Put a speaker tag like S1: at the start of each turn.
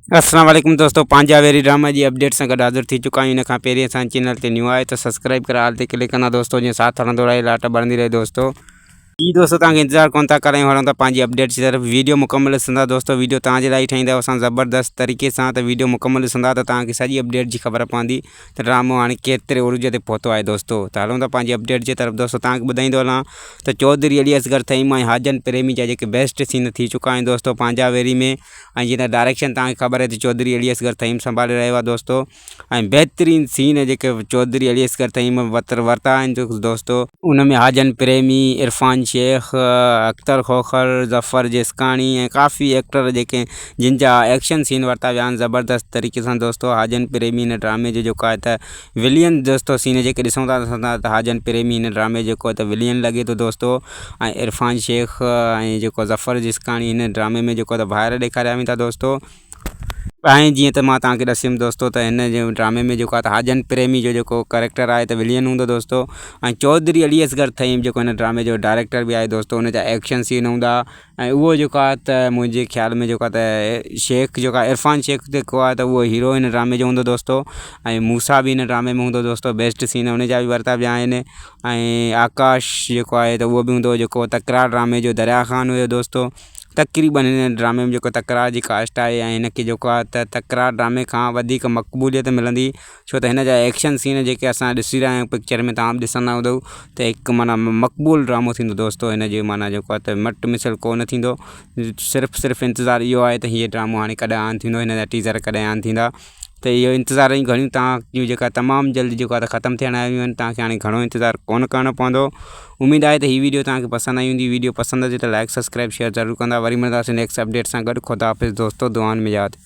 S1: अस्सलाम वालेकुम दोस्तों, पंहिंजा वेरी ड्रामा जी अपडेट सां गॾु हाज़िर थी चुका आहियूं। इन खां पहिरीं असांजे चैनल ते न्यू आहे त सब्सक्राइब करे हाल ते क्लिक कंदा दोस्तों, जीअं साथ हलंदो रहे, लाट बढ़ंदी रहे दोस्तों। जी दोस्तों, तव्हांखे इंतज़ारु कोन था करियूं, हलूं था पंहिंजी अपडेट जी तरफ़। वीडियो मुकमल ॾिसंदा दोस्तों, वीडियो तव्हांजे लाइ ठाहींदा असां ज़बरदस्त तरीक़े सां। त वीडियो मुकमल ॾिसंदा त तव्हांखे सॼी अपडेट जी ख़बर पवंदी त ड्रामो हाणे केतिरे उरूज ते पहुतो आहे दोस्तों। त हलूं था पंहिंजी अपडेट जी तरफ़ दोस्तों। तव्हांखे ॿुधाईंदो हलां त चौधरी अली असगर तईम ऐं हाजन प्रेमी जा जेके बेस्ट सीन थी चुका आहिनि दोस्तों पंहिंजा वेरी में। ऐं जीअं त डायरेक्शन तव्हांखे ख़बर आहे त चौधरी अली असगर तईम संभाले रहियो आहे दोस्तों। ऐं बहितरीन सीन जेके चौधरी अली असगर तईम वरिता आहिनि दोस्तों, उन में हाजन प्रेमी, इरफान शेख, अख्तर खोखर, ज़फ़र जिस्कानी ऐं काफ़ी एक्टर जेके जिन जा एक्शन सीन वरिता विया आहिनि ज़बरदस्त तरीक़े सां दोस्तों। हाजन प्रेमी हिन ड्रामे जो जेको आहे त विलियन दोस्तों सीन जेके ॾिसूं था त हाजन प्रेमी हिन ड्रामे जेको आहे त विलियन लॻे थो दोस्तों। ऐं इरफान शेख ऐं जेको ज़फ़र जिस्कानी हिन ड्रामे में जेको आहे त ॿाहिरि ॾेखारिया वेंदा दोस्तों। ऐं जीअं त मां तव्हांखे ॾसियुमि दोस्तों त हिन जे ड्रामे में जेको आहे त हाजन प्रेमी जो जेको कैरेक्टर आहे त विलियन हूंदो दोस्तों। ऐं चौधरी अली असगर तईम जेको हिन ड्रामे जो डायरेक्टर बि आहे दोस्तों, हुन जा एक्शन सीन हूंदा। ऐं उहो जेको आहे त मुंहिंजे ख़्याल में जेको आहे त शेख जेको आहे इरफान शेख जेको आहे त उहो हीरो हिन ड्रामे जो हूंदो दोस्तों। ऐं मूसा बि हिन ड्रामे में हूंदो दोस्तों, बेस्ट सीन हुन जा बि वरिता विया आहिनि। ऐं आकाश जेको आहे त उहो बि हूंदो, जेको तकरार ड्रामे जो दरिया ख़ान हुयो दोस्तों। तक़रीबन हिन ड्रामे में जेको तकरार जी कास्ट आहे ऐं हिनखे जेको आहे त तकरार ड्रामे खां वधीक मक़बूलियत मिलंदी, छो त हिन जा एक्शन सीन जेके असां ॾिसी रहिया आहियूं पिक्चर में, तव्हां बि ॾिसंदा हूंदव त हिकु माना मक़बूल ड्रामो थींदो दोस्तों। हिन जो माना जेको आहे त मट मिसल कोन थींदो। सिर्फ़ु इंतज़ारु इहो आहे त हीअ ड्रामो हाणे कॾहिं ऑन थींदो, हिन जा टीज़र कॾहिं ऑन थींदा। त इहो इंतज़ार जी घणियूं तव्हां जेका तमामु जल्दी जेको आहे त ख़तमु थियण आयूं आहिनि। तव्हांखे हाणे घणो इंतज़ारु कोन करिणो पवंदो। उमेद आहे त हीअ वीडियो तव्हांखे पसंदि आई हूंदी। वीडियो पसंदि अचे त लाइक सब्सक्राइब शेयर ज़रूरु कंदा। वरी मिलंदासीं नेक्स्ट अपडेट सां गॾु। ख़ुदा हाफ़िज़ दोस्तों, दुआनि में यादि।